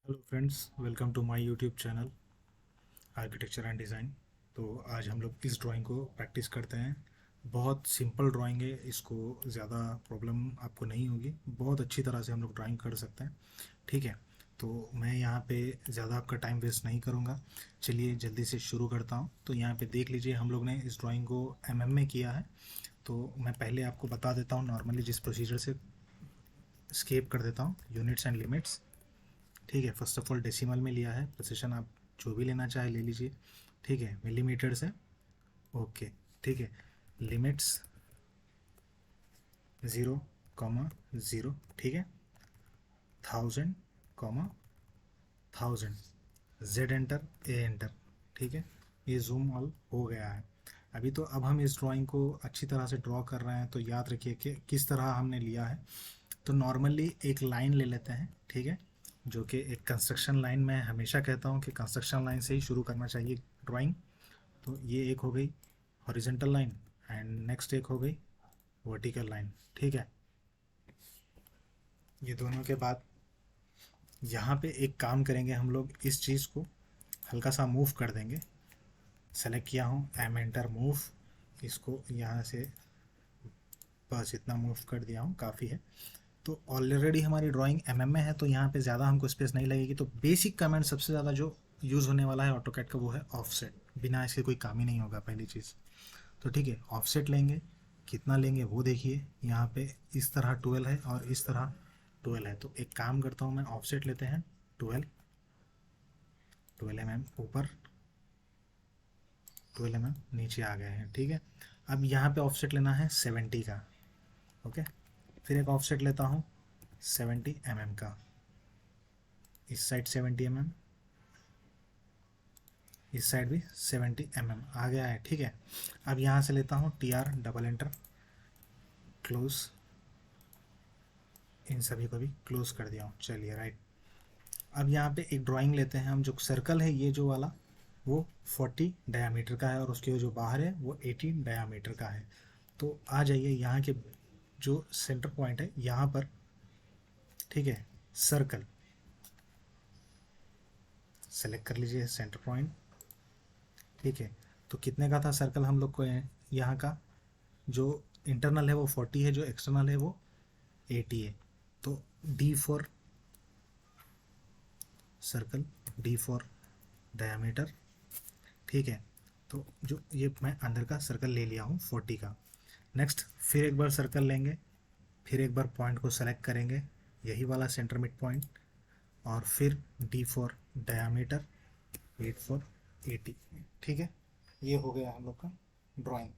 Hello friends, welcome to my YouTube channel architecture and design. तो आज हम लोग इस ड्राइंग को प्रैक्टिस करते हैं। बहुत सिंपल ड्राइंग है, इसको ज़्यादा प्रॉब्लम आपको नहीं होगी, बहुत अच्छी तरह से हम लोग ड्राइंग कर सकते हैं। ठीक है, तो मैं यहाँ पे ज़्यादा आपका टाइम वेस्ट नहीं करूँगा। चलिए जल्दी से शुरू करता हूँ। तो यहाँ पे देख लीजिए, हम लोग ने इस ड्राइंग को में किया है। तो मैं पहले आपको बता देता हूँ, नॉर्मली जिस प्रोसीजर से स्केप कर देता हूँ, यूनिट्स एंड लिमिट्स। ठीक है, फर्स्ट ऑफ ऑल डेसिमल में लिया है, प्रिसिशन आप जो भी लेना चाहे ले लीजिए। ठीक है, मिलीमीटर से। ओके, ठीक है। लिमिट्स 0,0, ठीक है। 1000,1000, जेड एंटर, ए एंटर। ठीक है, ये जूम ऑल हो गया है। अभी तो अब हम इस ड्राइंग को अच्छी तरह से ड्रॉ कर रहे हैं, तो याद रखिए कि किस तरह हमने लिया है। तो नॉर्मली एक लाइन ले लेते हैं, ठीक है, जो कि एक कंस्ट्रक्शन लाइन। मैं हमेशा कहता हूँ कि कंस्ट्रक्शन लाइन से ही शुरू करना चाहिए ड्राइंग। तो ये एक हो गई हॉरिजेंटल लाइन, एंड नेक्स्ट एक हो गई वर्टिकल लाइन। ठीक है, ये दोनों के बाद यहाँ पे एक काम करेंगे हम लोग, इस चीज़ को हल्का सा मूव कर देंगे। सेलेक्ट किया हूँ, एम एंटर मूव। इसको यहाँ से बस इतना मूव कर दिया हूँ, काफ़ी है। तो ऑलरेडी हमारी ड्राइंग में है, तो यहाँ पे ज़्यादा हमको स्पेस नहीं लगेगी। तो बेसिक कमांड सबसे ज़्यादा जो यूज़ होने वाला है ऑटोकैड का, वो है ऑफसेट। बिना इसके कोई काम ही नहीं होगा, पहली चीज़। तो ठीक है, ऑफसेट लेंगे। कितना लेंगे वो देखिए, यहाँ पे इस तरह 12 है और इस तरह 12 है। तो एक काम करता हूँ मैं, ऑफसेट लेते हैं 12, 12 ऊपर, 12 नीचे आ गए हैं। ठीक है, अब यहाँ पे ऑफसेट लेना है 70 का। ओके, फिर एक ऑफसेट लेता हूँ 70 का। इस साइड 70 इस साइड भी 70 आ गया है। ठीक है, अब यहाँ से लेता हूँ TR, डबल एंटर, क्लोज। इन सभी को भी क्लोज कर दिया हूँ। चलिए राइट। अब यहाँ पे एक ड्राइंग लेते हैं हम। जो सर्कल है ये जो वाला, वो 40 डायामीटर का है, और उसके जो बाहर है वो 18 डायामीटर का है। तो आ जाइए यहाँ के जो सेंटर पॉइंट है यहाँ पर। ठीक है, सर्कल सेलेक्ट कर लीजिए, सेंटर पॉइंट। ठीक है, तो कितने का था सर्कल हम लोग को यहाँ का? जो इंटरनल है वो 40 है, जो एक्सटर्नल है वो 80 है। तो D4 सर्कल, D4 डायामीटर। ठीक है, तो जो ये मैं अंदर का सर्कल ले लिया हूँ 40 का। नेक्स्ट फिर एक बार सर्कल लेंगे, फिर एक बार पॉइंट को सेलेक्ट करेंगे, यही वाला सेंटर मिड पॉइंट, और फिर D4 डायामीटर, 8480। ठीक है, ये हो गया हम लोग का ड्राइंग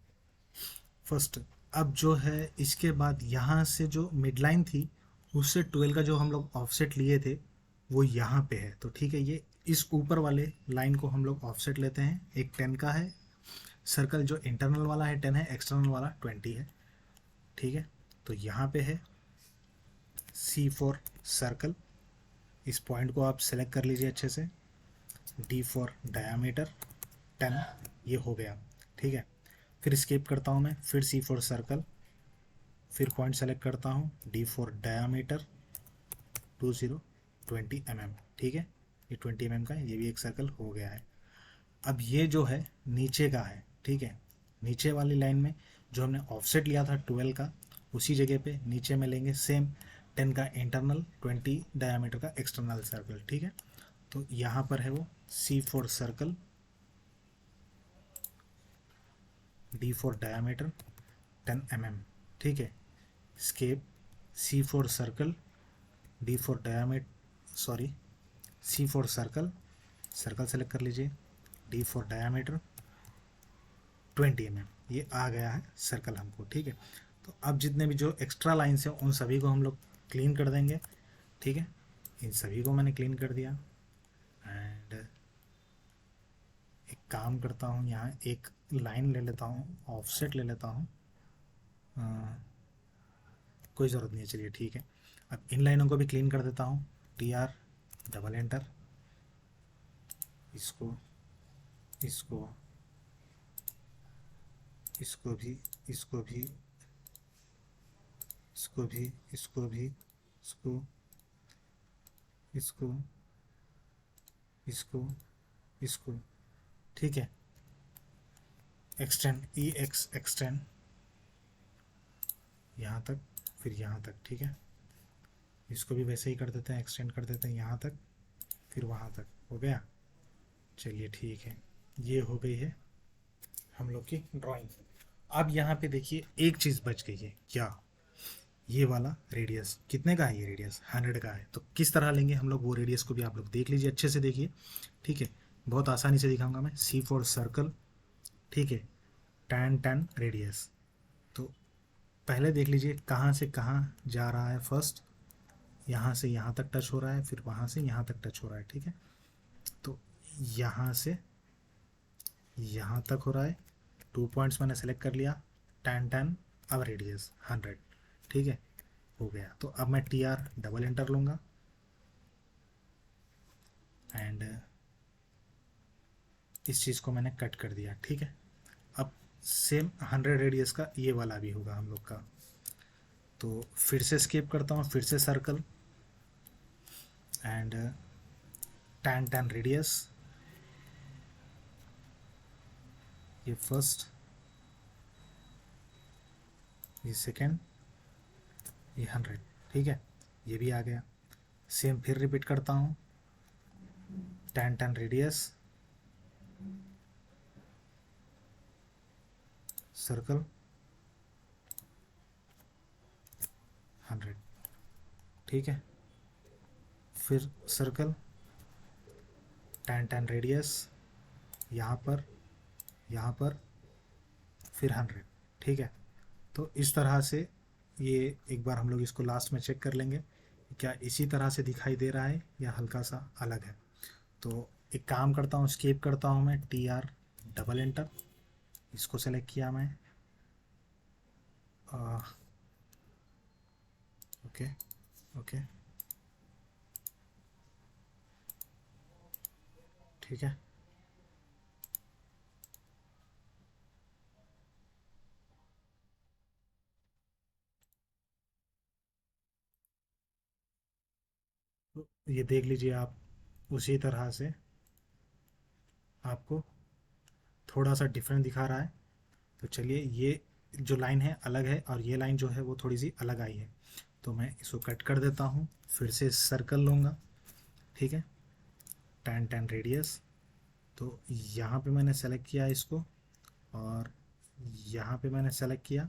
फर्स्ट। अब जो है इसके बाद यहाँ से जो मिड लाइन थी, उससे 12 का जो हम लोग ऑफसेट लिए थे वो यहाँ पे है। तो ठीक है, ये इस ऊपर वाले लाइन को हम लोग ऑफसेट लेते हैं। एक 10 का है सर्कल, जो इंटरनल वाला है 10 है, एक्सटर्नल वाला 20 है। ठीक है, तो यहाँ पे है C4 सर्कल। इस पॉइंट को आप सेलेक्ट कर लीजिए अच्छे से। D4 डायामीटर 10, ये हो गया। ठीक है, फिर स्केप करता हूँ मैं, फिर C4 सर्कल, फिर पॉइंट सेलेक्ट करता हूँ, D4 डायामीटर 20 ठीक है, ये 20 का ये भी एक सर्कल हो गया है। अब ये जो है नीचे का है। ठीक है, नीचे वाली लाइन में जो हमने ऑफसेट लिया था 12 का, उसी जगह पे नीचे में लेंगे सेम 10 का इंटरनल, 20 डायामीटर का एक्सटर्नल सर्कल। ठीक है, तो यहाँ पर है वो C4 सर्कल, D4 डायामीटर 10 ठीक है, escape C4 circle, D4 diameter, sorry, C4 circle, circle select कर लीजिए, D4 डायामीटर 20 ये आ गया है सर्कल हमको। ठीक है, तो अब जितने भी जो एक्स्ट्रा लाइन्स हैं उन सभी को हम लोग क्लीन कर देंगे। ठीक है, इन सभी को मैंने क्लीन कर दिया। एंड एक काम करता हूँ, यहाँ एक लाइन ले लेता हूँ, ऑफसेट ले लेता हूँ। कोई ज़रूरत नहीं है, चलिए ठीक है। अब इन लाइनों को भी क्लीन कर देता हूँ। TR, डबल एंटर, इसको, इसको, इसको भी, इसको भी, इसको भी, इसको भी, इसको, इसको, इसको, इसको, ठीक है। एक्सटेंड, ई एक्स एक्सटेंड यहाँ तक, फिर यहाँ तक, ठीक है। इसको भी वैसे ही कर देते हैं, एक्सटेंड कर देते हैं यहाँ तक, फिर वहाँ तक। हो गया? चलिए ठीक है, ये हो गई है हम लोग की ड्राइंग। अब यहाँ पे देखिए एक चीज़ बच गई है क्या, ये वाला रेडियस कितने का है, ये रेडियस 100 का है। तो किस तरह लेंगे हम लोग वो रेडियस को भी आप लोग देख लीजिए, अच्छे से देखिए, ठीक है। बहुत आसानी से दिखाऊंगा मैं। सी फॉर सर्कल, ठीक है, tan tan रेडियस। तो पहले देख लीजिए कहाँ से कहाँ जा रहा है। फर्स्ट यहाँ से यहाँ तक टच हो रहा है, फिर वहाँ से यहाँ तक टच हो रहा है, ठीक है। तो यहाँ से यहाँ तक हो रहा है, 2 पॉइंट्स मैंने सेलेक्ट कर लिया, tan tan, अब रेडियस 100, ठीक है, हो गया। तो अब मैं टी आर डबल एंटर लूँगा एंड इस चीज़ को मैंने कट कर दिया, ठीक है। अब सेम 100 रेडियस का ये वाला भी होगा हम लोग का। तो फिर से स्केप करता हूँ, फिर से circle and tan tan radius, ये फर्स्ट, ये सेकेंड, ये 100, ठीक है, ये भी आ गया। सेम फिर रिपीट करता हूँ, tan tan रेडियस, सर्कल, 100, ठीक है। फिर सर्कल, tan tan रेडियस, यहाँ पर, यहाँ पर, फिर 100, ठीक है। तो इस तरह से ये एक बार हम लोग इसको लास्ट में चेक कर लेंगे क्या इसी तरह से दिखाई दे रहा है या हल्का सा अलग है। तो एक काम करता हूँ, स्केप करता हूँ मैं, टी आर डबल एंटर, इसको सेलेक्ट किया मैं, ओके, ओके, ठीक है। तो ये देख लीजिए आप, उसी तरह से आपको थोड़ा सा डिफरेंट दिखा रहा है। तो चलिए, ये जो लाइन है अलग है और ये लाइन जो है वो थोड़ी सी अलग आई है। तो मैं इसको कट कर देता हूँ, फिर से सर्कल लूँगा, ठीक है, tan tan रेडियस। तो यहाँ पे मैंने सेलेक्ट किया इसको और यहाँ पे मैंने सेलेक्ट किया,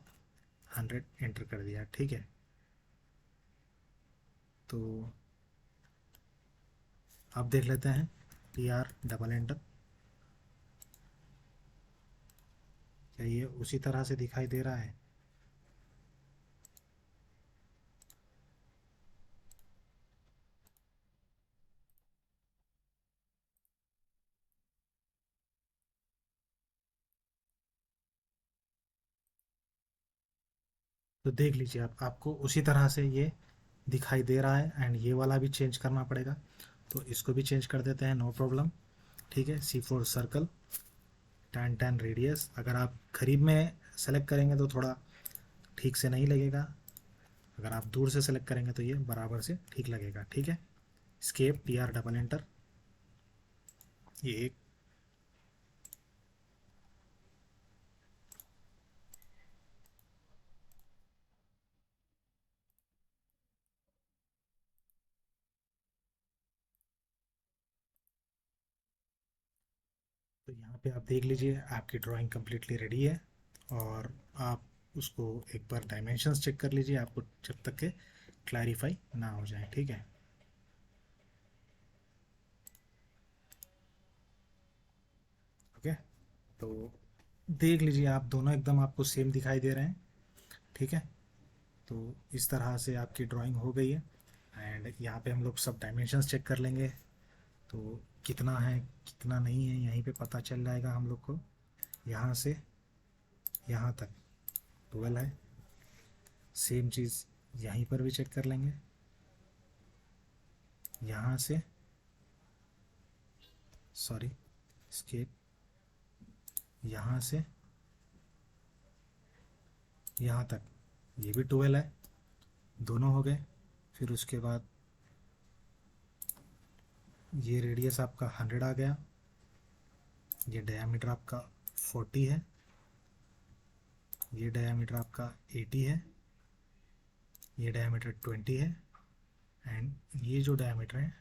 100 एंटर कर दिया, ठीक है। तो अब देख लेते हैं, टी आर डबल एंटर, क्या ये उसी तरह से दिखाई दे रहा है? तो देख लीजिए आप, आपको उसी तरह से ये दिखाई दे रहा है एंड ये वाला भी चेंज करना पड़ेगा। तो इसको भी चेंज कर देते हैं, नो प्रॉब्लम, ठीक है। C four circle, tan tan radius. अगर आप करीब में सेलेक्ट करेंगे तो थोड़ा ठीक से नहीं लगेगा, अगर आप दूर से सेलेक्ट करेंगे तो ये बराबर से ठीक लगेगा, ठीक है। Escape, T R double enter, ये एक, तो यहाँ पे आप देख लीजिए आपकी ड्राइंग कम्प्लीटली रेडी है। और आप उसको एक बार डायमेंशंस चेक कर लीजिए, आपको जब तक के क्लैरिफाई ना हो जाए, ठीक है। ओके, तो देख लीजिए आप, दोनों एकदम आपको सेम दिखाई दे रहे हैं, ठीक है। तो इस तरह से आपकी ड्राइंग हो गई है एंड यहाँ पे हम लोग सब डायमेंशंस चेक कर लेंगे। तो कितना है कितना नहीं है यहीं पे पता चल जाएगा हम लोग को। यहाँ से यहाँ तक 12 है, सेम चीज़ यहीं पर भी चेक कर लेंगे, यहाँ से, सॉरी, स्केप, यहाँ से यहाँ तक ये भी 12 है, दोनों हो गए। फिर उसके बाद ये रेडियस आपका 100 आ गया, ये डायमीटर आपका 40 है, ये डायमीटर आपका 80 है, ये डायमीटर 20 है, एंड ये जो डायमीटर है,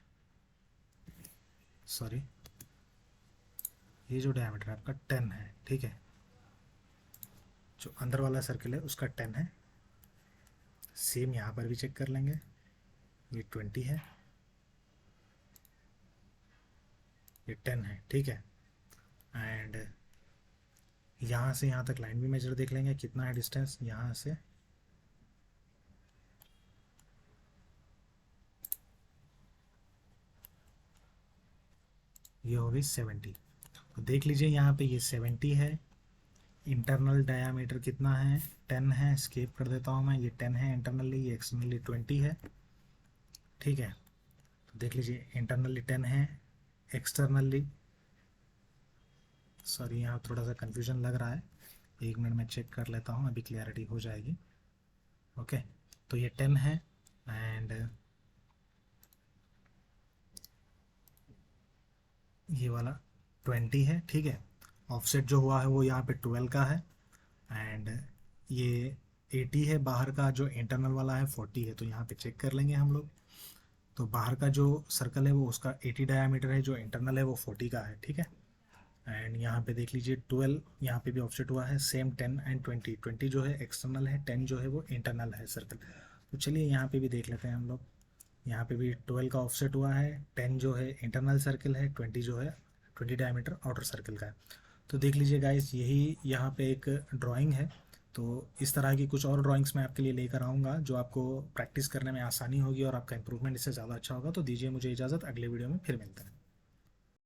सॉरी, ये जो डायमीटर आपका 10 है। ठीक है, जो अंदर वाला सर्किल है उसका 10 है। सेम यहाँ पर भी चेक कर लेंगे, ये 20 है, ये 10 है। ठीक है, एंड यहाँ से यहाँ तक लाइन भी मेजर देख लेंगे, कितना है डिस्टेंस यहाँ से, ये हो गई 70। तो देख लीजिए यहाँ पे ये 70 है, इंटरनल डायामीटर कितना है, 10 है, स्केप कर देता हूँ मैं, ये 10 है इंटरनली, ये एक्सटर्नली 20 है। ठीक है, तो देख लीजिए इंटरनली 10 है, एक्सटर्नली, सॉरी यहाँ थोड़ा सा कन्फ्यूजन लग रहा है, 1 मिनट में चेक कर लेता हूँ, अभी क्लियरिटी हो जाएगी। ओके, तो ये 10 है, एंड ये वाला 20 है। ठीक है, ऑफसेट जो हुआ है वो यहाँ पे 12 का है, एंड ये 80 है, बाहर का जो इंटरनल वाला है 40 है। तो यहाँ पे चेक कर लेंगे हम लोग, तो बाहर का जो सर्कल है वो उसका 80 डायामीटर है, जो इंटरनल है वो 40 का है। ठीक है, एंड यहाँ पे देख लीजिए 12 यहाँ पे भी ऑफसेट हुआ है, सेम 10 एंड 20, 20 जो है एक्सटर्नल है, 10 जो है वो इंटरनल है सर्कल। तो चलिए यहाँ पे भी देख लेते हैं हम लोग, यहाँ पे भी 12 का ऑफसेट हुआ है, 10 जो है इंटरनल सर्कल है, 20 जो है 20 डायमीटर आउटर सर्कल का है। तो देख लीजिए गाइस, यही यहाँ पे एक ड्राइंग है। तो इस तरह की कुछ और ड्राइंग्स मैं आपके लिए लेकर आऊँगा जो आपको प्रैक्टिस करने में आसानी होगी और आपका इंप्रूवमेंट इससे ज़्यादा अच्छा होगा। तो दीजिए मुझे इजाज़त, अगले वीडियो में फिर मिलते हैं।